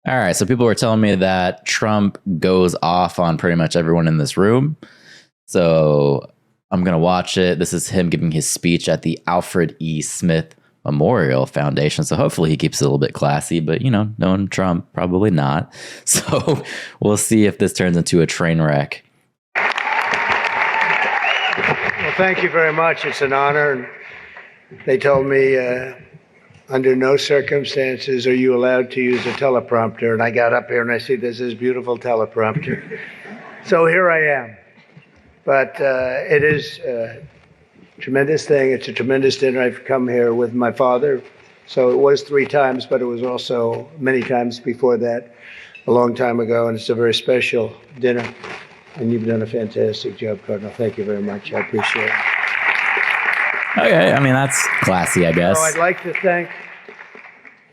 All right, so people were telling me that Trump goes off on pretty much everyone in this room. So I'm going to watch it. This is him giving his speech at the Alfred E. Smith Memorial Foundation. So hopefully he keeps it a little bit classy, but knowing Trump, probably not. So we'll see if this turns into a train wreck. Well, thank you very much. It's an honor. They told me under no circumstances are you allowed to use a teleprompter. And I got up here and I see this beautiful teleprompter. So here I am. But it is a tremendous thing. It's a tremendous dinner. I've come here with my father. So it was 3 times, but it was also many times before that, a long time ago. And it's a very special dinner. And you've done a fantastic job, Cardinal. Thank you very much. I appreciate it. Okay, I mean, that's classy, I guess. So I'd like to thank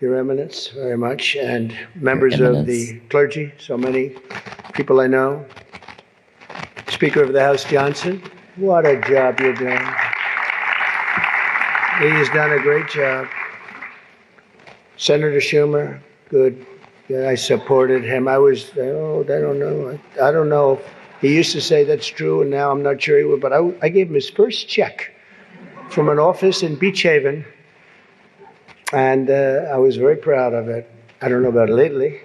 Your Eminence very much, and members of the clergy, so many people I know. Speaker of the House Johnson, what a job you're doing. He's done a great job. Senator Schumer, good. Yeah, I supported him. I don't know. He used to say that's true, and now I'm not sure he would, but I gave him his first check from an office in Beach Haven, and I was very proud of it. I don't know about lately.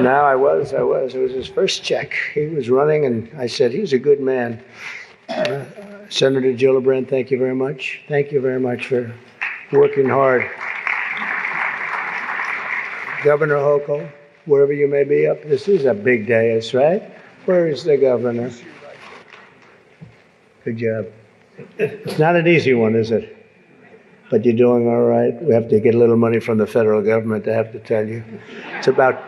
Now I was. It was his first check. He was running, and I said, he's a good man. Senator Gillibrand, thank you very much. Thank you very much for working hard. Governor Hochul, wherever you may be up, this is a big day, that's right. Where is the governor? Good job. It's not an easy one, is it? But you're doing all right. We have to get a little money from the federal government, I have to tell you. It's about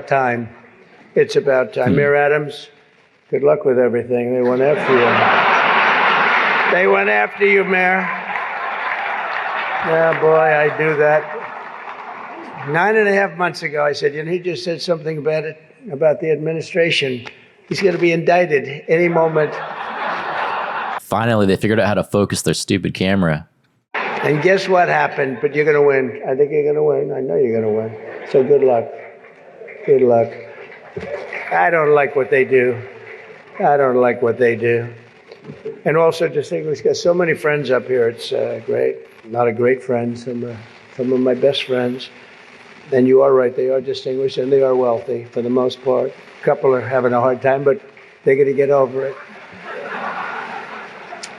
time. It's about time. Mayor Adams, good luck with everything. They went after you. They went after you, Mayor. Yeah, boy, I do that. 9.5 months ago, I said, he just said something about the administration. He's going to be indicted any moment. Finally, they figured out how to focus their stupid camera. And guess what happened? But you're going to win. I think you're going to win. I know you're going to win. So good luck. Good luck. I don't like what they do. And also, distinguished guests, so many friends up here. It's great. A lot of great friends. Some of my best friends. And you are right. They are distinguished and they are wealthy for the most part. A couple are having a hard time, but they're going to get over it.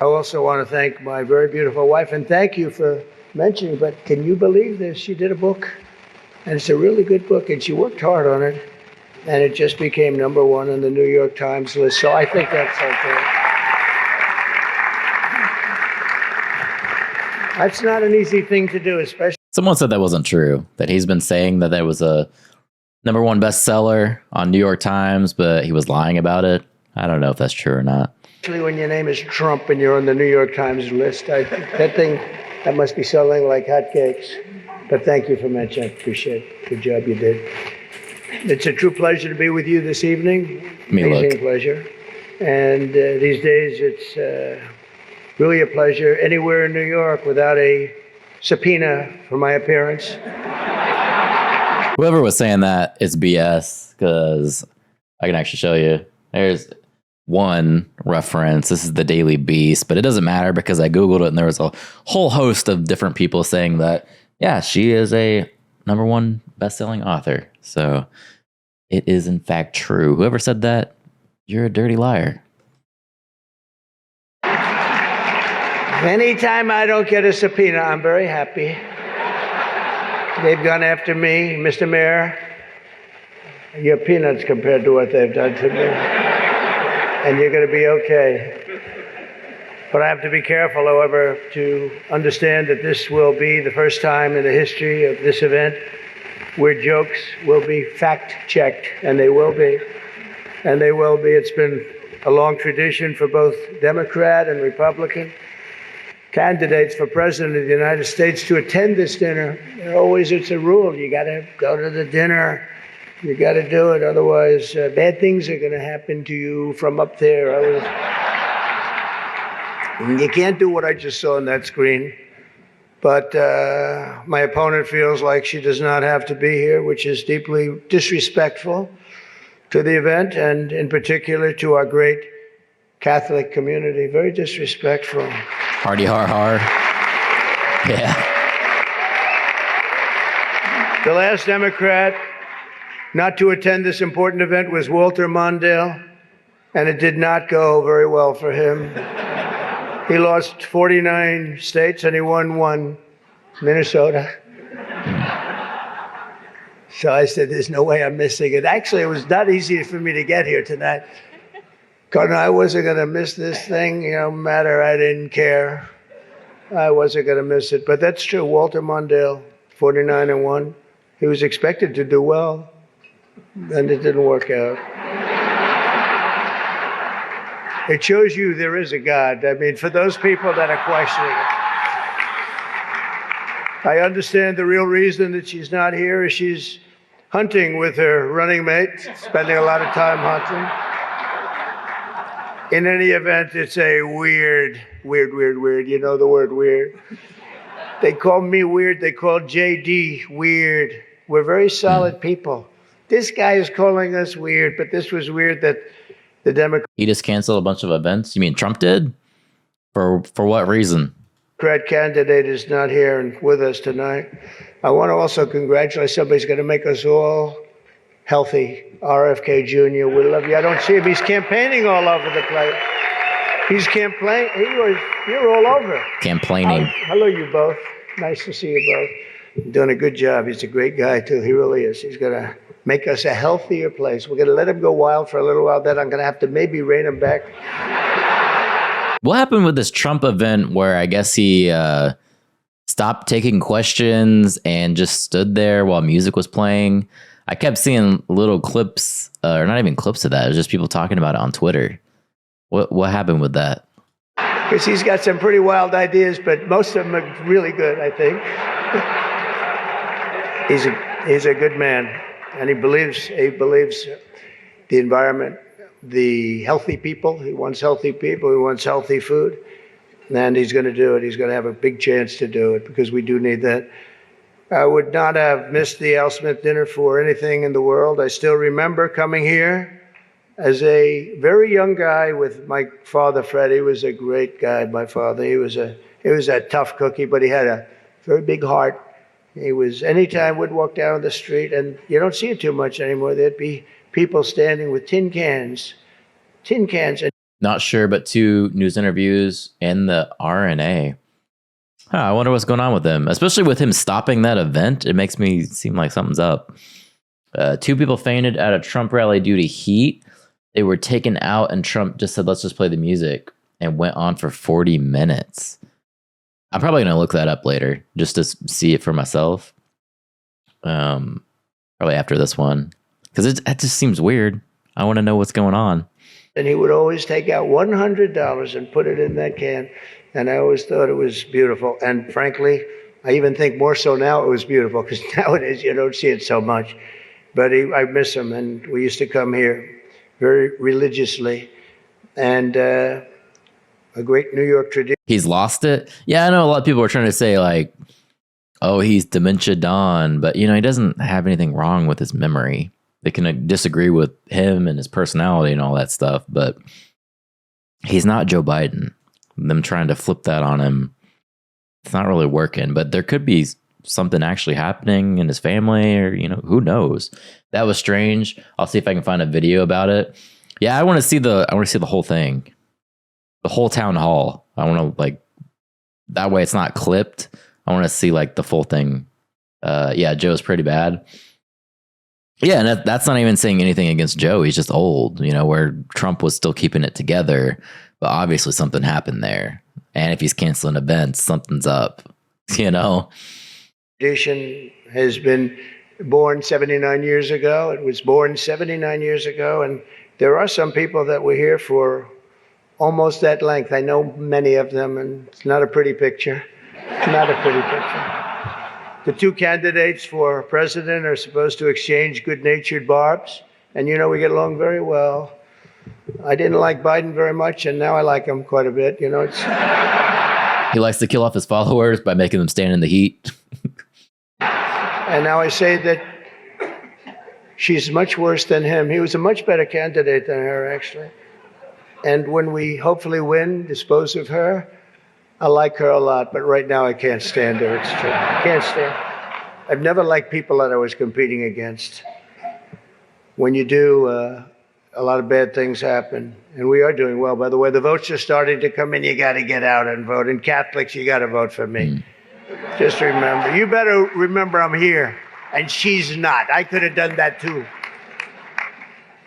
I also want to thank my very beautiful wife, and thank you for mentioning, but can you believe this? She did a book, and it's a really good book, and she worked hard on it, and it just became #1 on the New York Times list, so I think that's okay. That's not an easy thing to do, especially... Someone said that wasn't true, that he's been saying that was a #1 bestseller on New York Times, but he was lying about it. I don't know if that's true or not. When your name is Trump and you're on the New York Times list, that must be selling like hotcakes. But thank you for mentioning. I appreciate it. Good job you did. It's a true pleasure to be with you this evening. Amazing pleasure. And these days, it's really a pleasure anywhere in New York without a subpoena for my appearance. Whoever was saying that is BS, because I can actually show you. There's one reference. This is the Daily Beast, but it doesn't matter because I Googled it and there was a whole host of different people saying that, yeah, she is a #1 best-selling author. So it is in fact true. Whoever said that, you're a dirty liar. Anytime I don't get a subpoena, I'm very happy. They've gone after me, Mr. Mayor. You're peanuts compared to what they've done to me. And you're going to be okay. But I have to be careful, however, to understand that this will be the first time in the history of this event where jokes will be fact-checked, and they will be. And they will be. It's been a long tradition for both Democrat and Republican candidates for President of the United States to attend this dinner. It's a rule. You got to go to the dinner. You got to do it, otherwise bad things are going to happen to you from up there. You can't do what I just saw on that screen. But my opponent feels like she does not have to be here, which is deeply disrespectful to the event, and in particular to our great Catholic community. Very disrespectful. Hardy har har. Yeah. The last Democrat not to attend this important event was Walter Mondale, and it did not go very well for him. He lost 49 states and he won one, Minnesota. So I said, there's no way I'm missing it. Actually, it was not easy for me to get here tonight. Because I wasn't going to miss this thing, no matter, I didn't care. I wasn't going to miss it. But that's true. Walter Mondale, 49-1. He was expected to do well, and it didn't work out. It shows you there is a God. I mean, for those people that are questioning it. I understand the real reason that she's not here is she's hunting with her running mate, spending a lot of time hunting. In any event, it's a weird. You know the word weird. They call me weird. They call JD weird. We're very solid people. This guy is calling us weird, but this was weird that the Democrat. He just canceled a bunch of events. You mean Trump did? For what reason? Democrat candidate is not here and with us tonight. I want to also congratulate somebody's going to make us all healthy. RFK Jr. We love you. I don't see him. He's campaigning all over the place. He's campaigning. You're all over. Campaigning. Hello, you both. Nice to see you both. You're doing a good job. He's a great guy, too. He really is. He's going to make us a healthier place. We're going to let him go wild for a little while. Then I'm going to have to maybe rein him back. What happened with this Trump event where I guess he stopped taking questions and just stood there while music was playing? I kept seeing little clips, or not even clips of that. It was just people talking about it on Twitter. What happened with that? Because he's got some pretty wild ideas, but most of them are really good, I think. He's a good man, and he believes the environment, the healthy people. He wants healthy people. He wants healthy food, and he's going to do it. He's going to have a big chance to do it because we do need that. I would not have missed the Al Smith dinner for anything in the world. I still remember coming here as a very young guy with my father, Fred. He was a great guy, my father. He was a tough cookie, but he had a very big heart. Anytime we'd walk down the street, and you don't see it too much anymore, there'd be people standing with tin cans. Not sure, but 2 news interviews and the RNA. I wonder what's going on with him, especially with him stopping that event. It makes me seem like something's up. 2 people fainted at a Trump rally due to heat. They were taken out, and Trump just said, let's just play the music, and went on for 40 minutes. I'm probably going to look that up later just to see it for myself. Probably after this one, because it just seems weird. I want to know what's going on. And he would always take out $100 and put it in that can. And I always thought it was beautiful. And frankly, I even think more so now it was beautiful, because nowadays you don't see it so much. But I miss him, and we used to come here very religiously. And a great New York tradition. He's lost it? Yeah, I know a lot of people are trying to say, like, oh, he's Dementia Don, but, he doesn't have anything wrong with his memory. They can disagree with him and his personality and all that stuff, but he's not Joe Biden. Them trying to flip that on him, it's not really working, but there could be something actually happening in his family, or, who knows? That was strange. I'll see if I can find a video about it. Yeah, I want to see the whole thing. The whole town hall. I want to, that way it's not clipped. I want to see the full thing. Yeah, Joe's pretty bad. Yeah, and that's not even saying anything against Joe. He's just old, where Trump was still keeping it together. But obviously something happened there. And if he's canceling events, something's up, Tradition has been born 79 years ago. It was born 79 years ago. And there are some people that were here for almost that length. I know many of them, and it's not a pretty picture. Not a pretty picture. The 2 candidates for president are supposed to exchange good-natured barbs. And we get along very well. I didn't like Biden very much, and now I like him quite a bit. He likes to kill off his followers by making them stand in the heat. And now I say that she's much worse than him. He was a much better candidate than her, actually. And when we hopefully win, dispose of her, I like her a lot, but right now I can't stand her. It's true. I can't stand her. I've never liked people that I was competing against. When you do, a lot of bad things happen. And we are doing well. By the way, the votes are starting to come in. You got to get out and vote. And Catholics, you got to vote for me. Just remember. You better remember I'm here. And she's not. I could have done that too.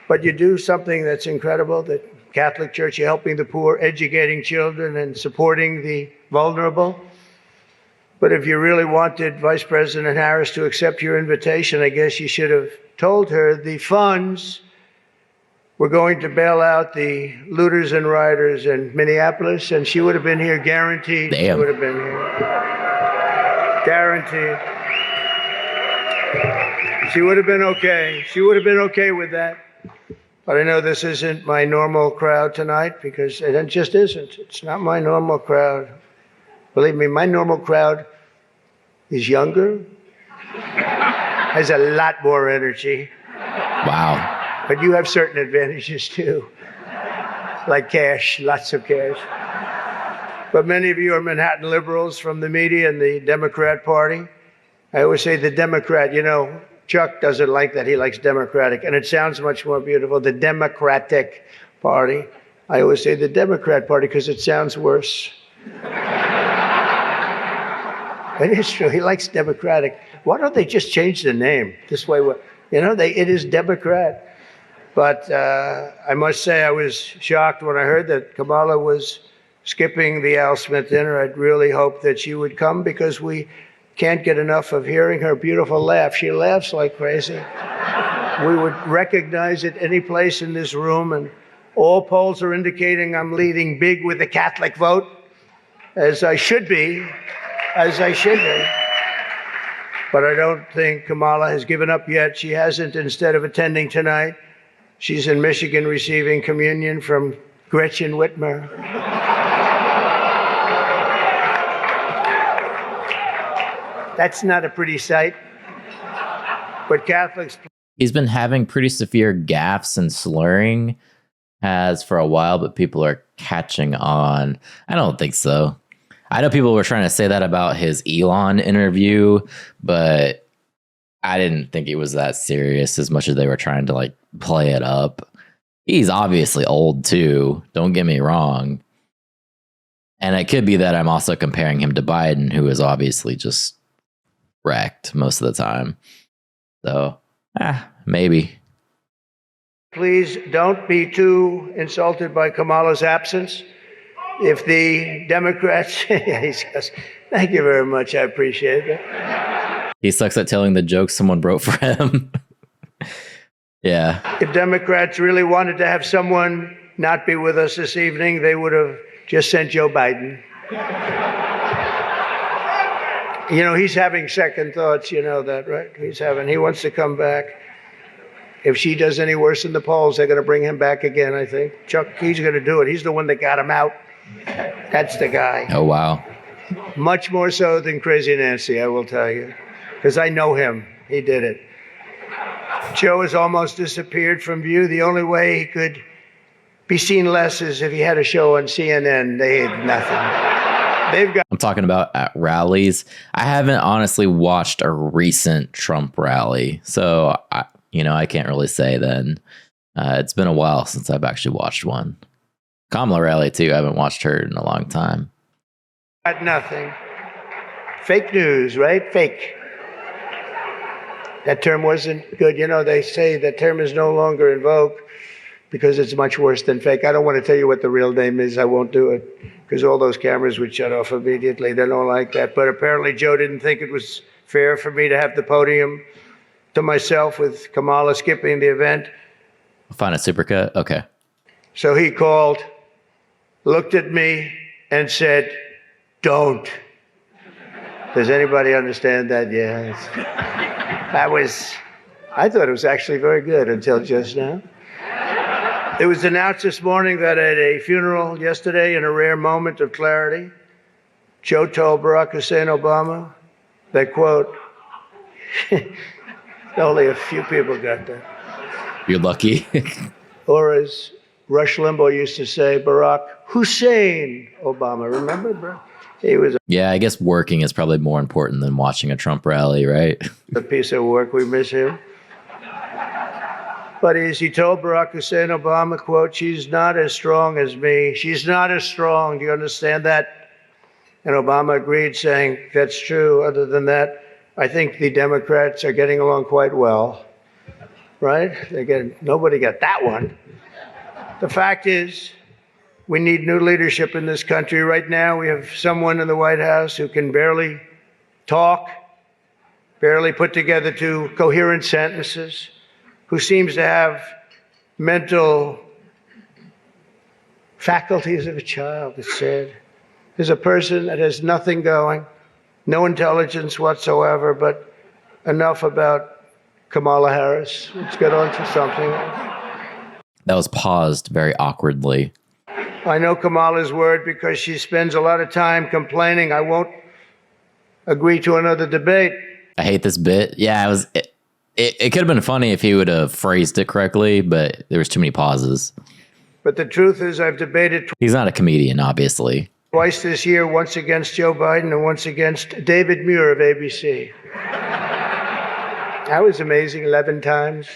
But you do something that's incredible, the Catholic Church, you're helping the poor, educating children, and supporting the vulnerable. But if you really wanted Vice President Harris to accept your invitation, I guess you should have told her the funds were going to bail out the looters and rioters in Minneapolis, and she would have been here, guaranteed. Damn. She would have been here. Guaranteed. She would have been okay. She would have been okay with that. But I know this isn't my normal crowd tonight, because it just isn't. It's not my normal crowd. Believe me, my normal crowd is younger, has a lot more energy. Wow. But you have certain advantages too, like cash, lots of cash. But many of you are Manhattan liberals from the media and the Democrat Party. I always say the Democrat, you know, Chuck doesn't like that. He likes Democratic, and it sounds much more beautiful, the Democratic Party. I always say the Democrat Party because it sounds worse. It is true. He likes Democratic. Why don't they just change the name? This way, you know, it is Democrat. But I must say I was shocked when I heard that Kamala was skipping the Al Smith dinner. I'd really hoped that she would come, because we can't get enough of hearing her beautiful laugh. She laughs like crazy. We would recognize it any place in this room, and all polls are indicating I'm leading big with the Catholic vote, as I should be, as I should be. But I don't think Kamala has given up yet. She hasn't. Instead of attending tonight, she's in Michigan receiving communion from Gretchen Whitmer. That's not a pretty sight. But Catholics... He's been having pretty severe gaffes and slurring, has for a while, but people are catching on. I don't think so. I know people were trying to say that about his Elon interview, but I didn't think it was that serious as much as they were trying to like play it up. He's obviously old too. Don't get me wrong. And it could be that I'm also comparing him to Biden, who is obviously just wrecked most of the time. So, maybe. Please don't be too insulted by Kamala's absence. If the Democrats, he says, thank you very much, I appreciate it. He sucks at telling the jokes someone wrote for him. Yeah. If Democrats really wanted to have someone not be with us this evening, they would have just sent Joe Biden. You know, he's having second thoughts, you know that, right? He wants to come back. If she does any worse in the polls, they're going to bring him back again, I think. Chuck, he's going to do it. He's the one that got him out. That's the guy. Oh, wow. Much more so than Crazy Nancy, I will tell you. Because I know him. He did it. Joe has almost disappeared from view. The only way he could be seen less is if he had a show on CNN. They had nothing. I'm talking about at rallies. I haven't honestly watched a recent Trump rally, so I can't really say then. It's been a while since I've actually watched one. Kamala rally too. I haven't watched her in a long time. Got nothing. Fake news, right? Fake. That term wasn't good. You know, they say that term is no longer in vogue because it's much worse than fake. I don't want to tell you what the real name is. I won't do it because all those cameras would shut off immediately. They don't like that. But apparently Joe didn't think it was fair for me to have the podium to myself with Kamala skipping the event. Find a supercut? Okay. So he called, looked at me, and said, "Don't." Does anybody understand that? Yeah. I thought it was actually very good until just now. It was announced this morning that at a funeral yesterday, in a rare moment of clarity, Joe told Barack Hussein Obama that, quote, only a few people got that. You're lucky. Or as Rush Limbaugh used to say, Barack Hussein Obama. Remember, bro? He was Yeah, I guess working is probably more important than watching a Trump rally, right? a piece of work. We miss him. But as he told Barack Hussein Obama, quote, she's not as strong as me. She's not as strong. Do you understand that? And Obama agreed, saying, that's true. Other than that, I think the Democrats are getting along quite well. Right? Nobody got that one. The fact is, we need new leadership in this country. Right now, we have someone in the White House who can barely talk, barely put together two coherent sentences, who seems to have mental faculties of a child, it's said. There's a person that has nothing going, no intelligence whatsoever, but enough about Kamala Harris. Let's get on to something else. That was paused very awkwardly. I know Kamala's word because she spends a lot of time complaining. I won't agree to another debate. I hate this bit. Yeah, it could have been funny if he would have phrased it correctly, but there was too many pauses. But the truth is, I've debated He's not a comedian, obviously. twice this year, once against Joe Biden and once against David Muir of ABC. That was amazing, 11 times.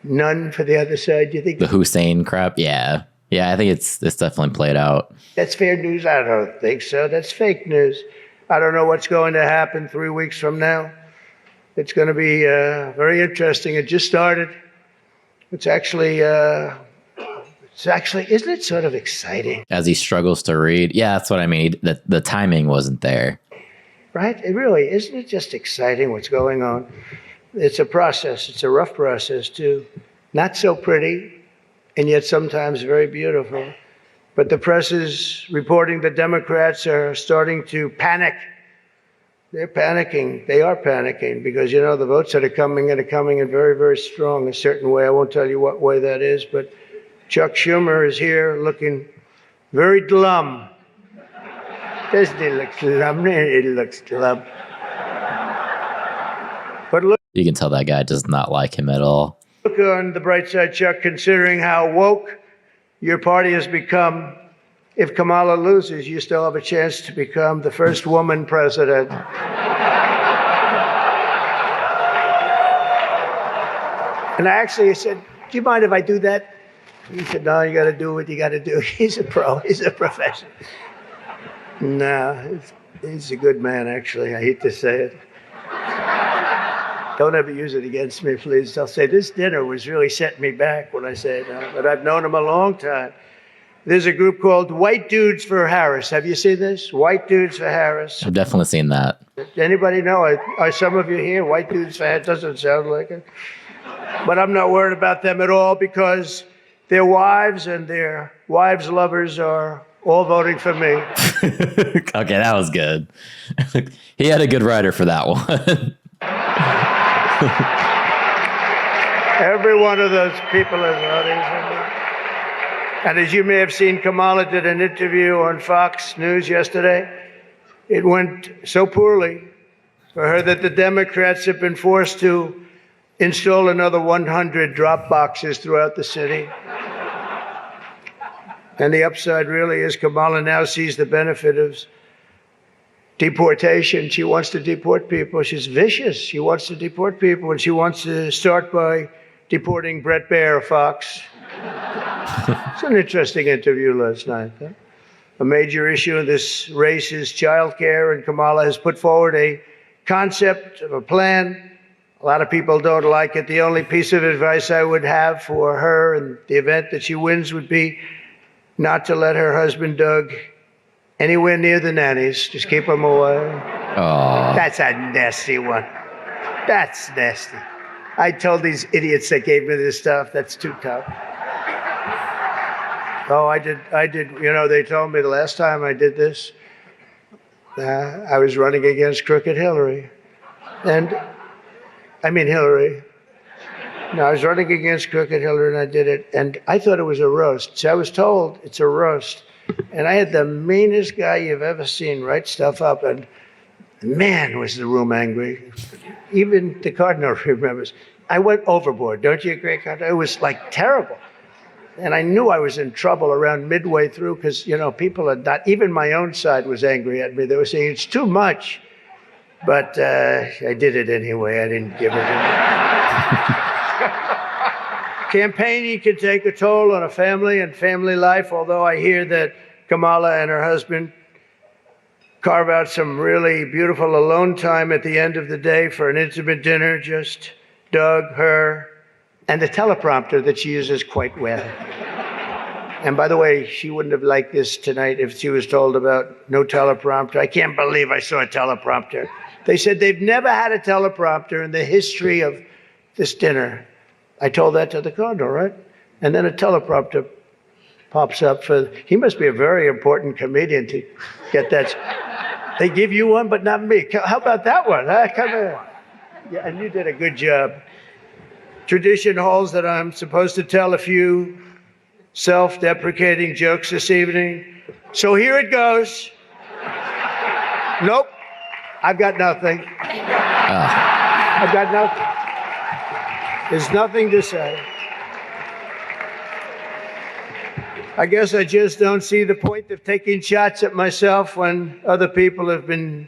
None for the other side. Do you think The Hussein crap? Yeah. Yeah, I think it's definitely played out. that's fair news? I don't think so. That's fake news. I don't know what's going to happen 3 weeks from now. It's going to be very interesting. It just started. It's actually, isn't it sort of exciting? As he struggles to read. Yeah, that's what I mean. The timing wasn't there. Right? It really, isn't it just exciting what's going on? It's a process. It's a rough process, too. Not so pretty, and yet sometimes very beautiful. But the press is reporting the Democrats are starting to panic. They're panicking. They are panicking because, you know, the votes that are coming in very, very strong a certain way. I won't tell you what way that is, but Chuck Schumer is here looking very glum. Doesn't he look glum? He looks glum. But look You can tell that guy does not like him at all. on the bright side, Chuck, considering how woke your party has become. If Kamala loses, you still have a chance to become the first woman president. And I actually said, do you mind if I do that? He said, no, you got to do what you got to do. He's a pro. He's a professional. No, he's a good man, actually. I hate to say it. Don't ever use it against me, please. They'll say, this dinner was really setting me back when I say that. But I've known him a long time. There's a group called White Dudes for Harris. Have you seen this? White Dudes for Harris. I've definitely seen that. Anybody know? Are some of you here? White Dudes for Harris? Doesn't sound like it. But I'm not worried about them at all because their wives and their wives' lovers are all voting for me. Okay, that was good. He had a good writer for that one. Every one of those people is voting for me. And as you may have seen, Kamala did an interview on Fox News yesterday. It went so poorly for her that the Democrats have been forced to install another 100 drop boxes throughout the city. And the upside really is Kamala now sees the benefit of deportation. She wants to deport people. She's vicious. She wants to deport people, and she wants to start by deporting Bret Baier of Fox. It's an interesting interview last night. Huh? A major issue in this race is child care, and Kamala has put forward a concept of a plan. A lot of people don't like it. The only piece of advice I would have for her in the event that she wins would be not to let her husband, Doug, anywhere near the nannies. Just keep them away. Oh, That's a nasty one. That's nasty. I told these idiots that gave me this stuff, that's too tough. Oh, I did. You know, they told me the last time I did this, I was running against crooked Hillary. And, I mean Hillary. No, I was running against crooked Hillary and I did it. And I thought it was a roast. So I was told it's a roast. And I had the meanest guy you've ever seen write stuff up, and man, was the room angry. Even the cardinal remembers. I went overboard. Don't you agree, Cardinal? It was like terrible. And I knew I was in trouble around midway through because, people had not, even my own side was angry at me. They were saying, it's too much. But I did it anyway. I didn't give it. Campaigning can take a toll on a family and family life, although I hear that Kamala and her husband carve out some really beautiful alone time at the end of the day for an intimate dinner, just Doug, her, and the teleprompter that she uses quite well. And by the way, she wouldn't have liked this tonight if she was told about no teleprompter. I can't believe I saw a teleprompter. They said they've never had a teleprompter in the history of this dinner. I told that to the cardinal, right? And then a teleprompter pops up he must be a very important comedian to get that. They give you one, but not me. How about that one? Come here. Yeah, and you did a good job. Tradition holds that I'm supposed to tell a few self-deprecating jokes this evening. So here it goes. Nope. I've got nothing. I've got nothing. There's nothing to say. I guess I just don't see the point of taking shots at myself when other people have been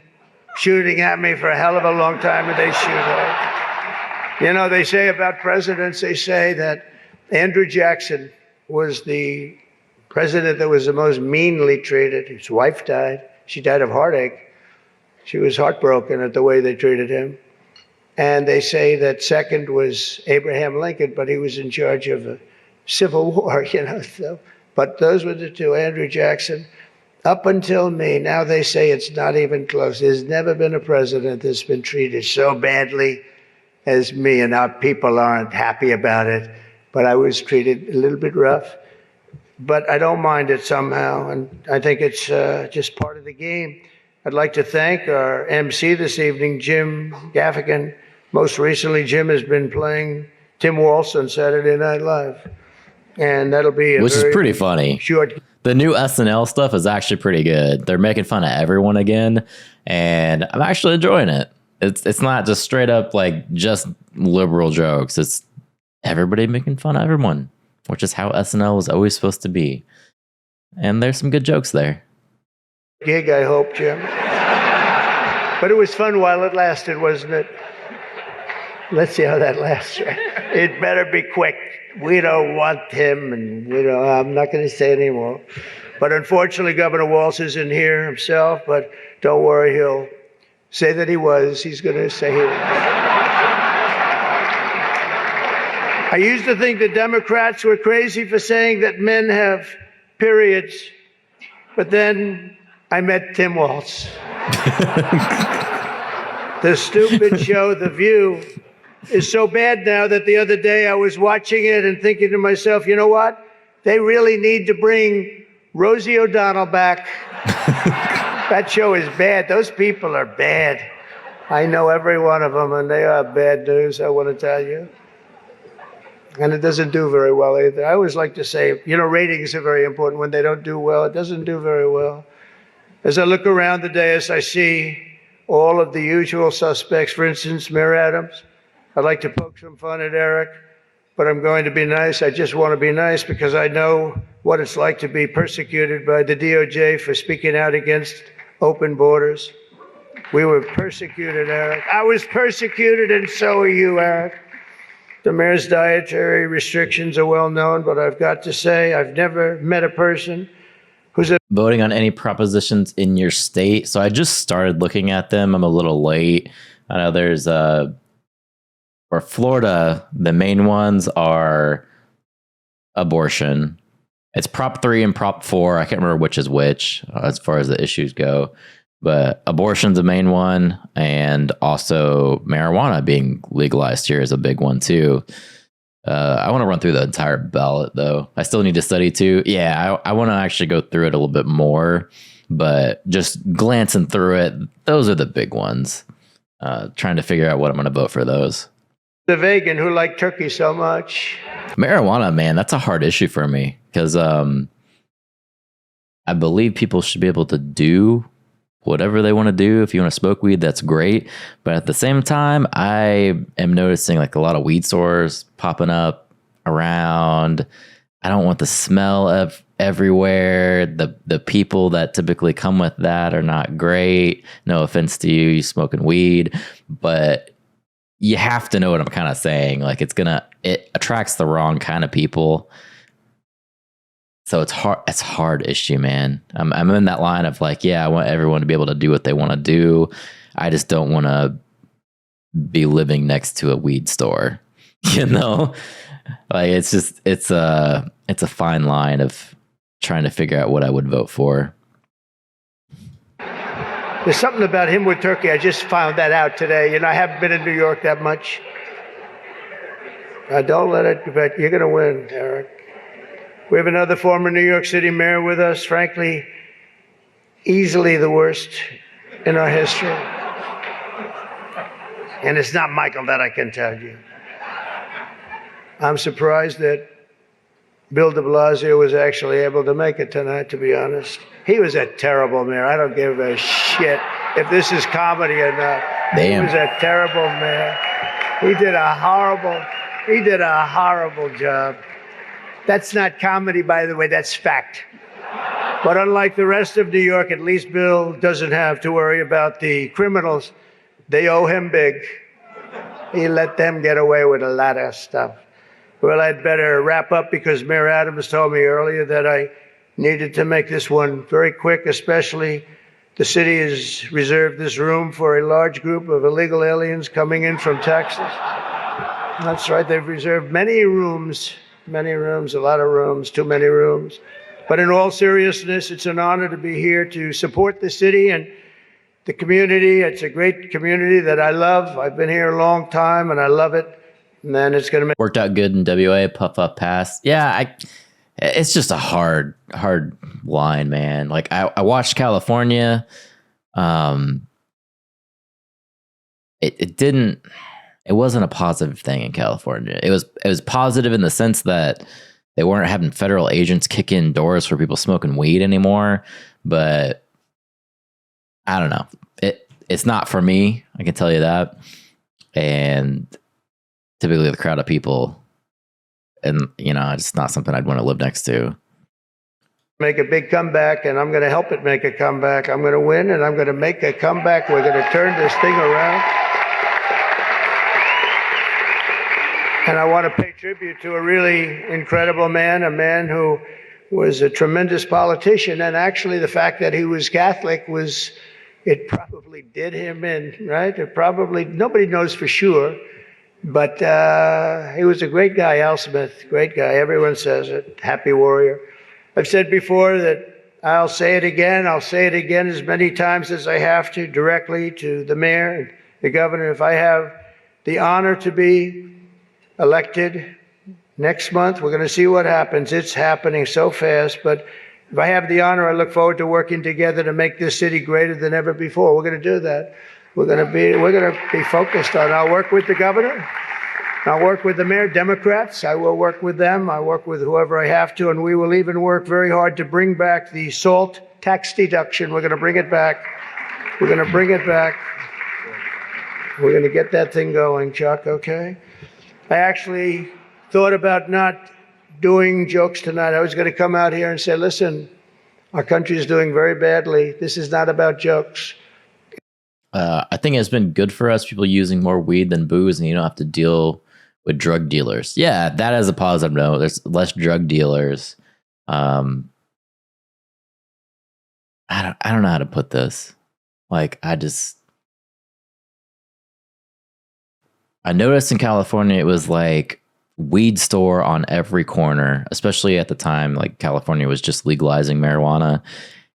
shooting at me for a hell of a long time, and they shoot hard. They say about presidents, they say that Andrew Jackson was the president that was the most meanly treated. His wife died. She died of heartache. She was heartbroken at the way they treated him. And they say that second was Abraham Lincoln, but he was in charge of a civil war, So, but those were the two, Andrew Jackson. Up until me, now they say it's not even close. There's never been a president that's been treated so badly as me, and our people aren't happy about it. But I was treated a little bit rough. But I don't mind it somehow, and I think it's just part of the game. I'd like to thank our MC this evening, Jim Gaffigan. Most recently, Jim has been playing Tim Walsh on Saturday Night Live. And that'll be which is pretty funny. Short. The new SNL stuff is actually pretty good. They're making fun of everyone again, and I'm actually enjoying it. It's not just straight up like just liberal jokes. It's everybody making fun of everyone, which is how SNL was always supposed to be. And there's some good jokes there. Gig, I hope, Jim. But it was fun while it lasted, wasn't it? Let's see how that lasts. It better be quick. We don't want him, and I'm not going to say anymore. But unfortunately, Governor Walsh isn't here himself, but don't worry, he'll say that he was. He's going to say he was. I used to think the Democrats were crazy for saying that men have periods, but then I met Tim Walsh. The stupid show, The View, is so bad now that the other day I was watching it and thinking to myself, you know what? They really need to bring Rosie O'Donnell back. That show is bad. Those people are bad. I know every one of them, and they are bad news, I want to tell you. And it doesn't do very well either. I always like to say, ratings are very important. When they don't do well, it doesn't do very well. As I look around the dais, I see all of the usual suspects. For instance, Mayor Adams. I'd like to poke some fun at Eric, but I'm going to be nice. I just want to be nice because I know what it's like to be persecuted by the DOJ for speaking out against open borders. We were persecuted, Eric. I was persecuted, and so are you, Eric. The mayor's dietary restrictions are well known, but I've got to say, I've never met a person who's voting on any propositions in your state. So I just started looking at them. I'm a little late. I know there's for Florida, the main ones are abortion. It's Prop 3 and Prop 4. I can't remember which is which as far as the issues go. But abortion's the main one. And also marijuana being legalized here is a big one, too. I want to run through the entire ballot, though. I still need to study, too. Yeah, I want to actually go through it a little bit more. But just glancing through it, those are the big ones. Trying to figure out what I'm going to vote for those. The vegan who liked turkey so much. Marijuana, man, that's a hard issue for me because I believe people should be able to do whatever they want to do. If you want to smoke weed, that's great. But at the same time, I am noticing like a lot of weed stores popping up around. I don't want the smell of everywhere. The people that typically come with that are not great. No offense to you smoking weed, but you have to know what I'm kind of saying. Like it attracts the wrong kind of people. So it's hard issue, man. I'm in that line of like, yeah, I want everyone to be able to do what they want to do. I just don't want to be living next to a weed store, you know? Like it's a fine line of trying to figure out what I would vote for. There's something about him with Turkey. I just found that out today. You know, I haven't been in New York that much. Don't let it, but you're going to win, Eric. We have another former New York City mayor with us, frankly, easily the worst in our history. And it's not Michael, that I can tell you. I'm surprised that Bill de Blasio was actually able to make it tonight, to be honest. He was a terrible mayor. I don't give a shit if this is comedy or not. Damn. He was a terrible mayor. He did a horrible job. That's not comedy, by the way, that's fact. But unlike the rest of New York, at least Bill doesn't have to worry about the criminals. They owe him big. He let them get away with a lot of stuff. Well, I'd better wrap up because Mayor Adams told me earlier that I needed to make this one very quick, especially the city has reserved this room for a large group of illegal aliens coming in from Texas. That's right, they've reserved many rooms, a lot of rooms, too many rooms. But in all seriousness, it's an honor to be here to support the city and the community. It's a great community that I love. I've been here a long time and I love it. And then it's going to make... Worked out good in WA, puff up pass. Yeah, it's just a hard line, man. Like I watched California. It wasn't a positive thing in California. It was positive in the sense that they weren't having federal agents kick in doors for people smoking weed anymore. But I don't know. It's not for me. I can tell you that. And typically the crowd of people, and it's not something I'd want to live next to. Make a big comeback, and I'm going to help it make a comeback. I'm going to win, and I'm going to make a comeback. We're going to turn this thing around. And I want to pay tribute to a really incredible man, a man who was a tremendous politician. And actually, the fact that he was Catholic it probably did him in, right? Nobody knows for sure. But he was a great guy, Al Smith, great guy. Everyone says it, happy warrior. I've said before that I'll say it again as many times as I have to, directly to the mayor and the governor. If I have the honor to be elected next month, we're going to see what happens. It's happening so fast. But if I have the honor, I look forward to working together to make this city greater than ever before. We're going to do that. We're going to be focused on. I'll work with the governor. I'll work with the mayor, Democrats. I will work with them. I work with whoever I have to, and we will even work very hard to bring back the SALT tax deduction. We're going to bring it back. We're going to get that thing going, Chuck, okay? I actually thought about not doing jokes tonight. I was going to come out here and say, listen, our country is doing very badly. This is not about jokes. I think it's been good for us, people using more weed than booze, and you don't have to deal with drug dealers. Yeah, that is a positive note. There's less drug dealers. I don't know how to put this. Like, I noticed in California, it was like weed store on every corner, especially at the time, like California was just legalizing marijuana.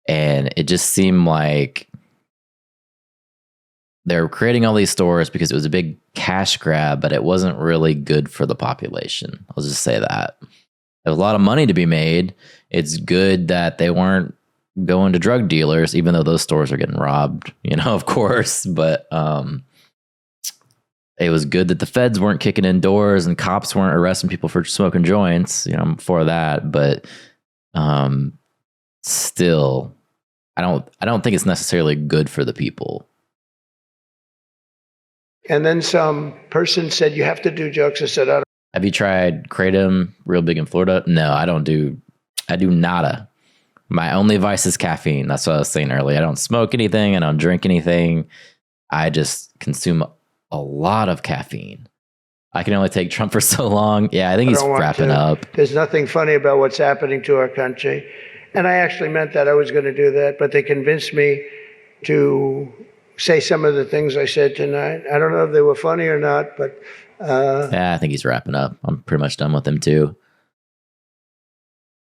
And it just seemed like they were creating all these stores because it was a big cash grab, but it wasn't really good for the population. I'll just say that. There was a lot of money to be made. It's good that they weren't going to drug dealers, even though those stores are getting robbed, of course. But it was good that the feds weren't kicking in doors and cops weren't arresting people for smoking joints. I'm for that. But still, I don't think it's necessarily good for the people. And then some person said, you have to do jokes. I said, I don't. Have you tried Kratom, real big in Florida? No, I do nada. My only vice is caffeine. That's what I was saying earlier. I don't smoke anything. I don't drink anything. I just consume a lot of caffeine. I can only take Trump for so long. Yeah, I think he's wrapping up. There's nothing funny about what's happening to our country. And I actually meant that. I was going to do that. But they convinced me to say some of the things I said tonight. I don't know if they were funny or not, but... yeah, I think he's wrapping up. I'm pretty much done with him, too.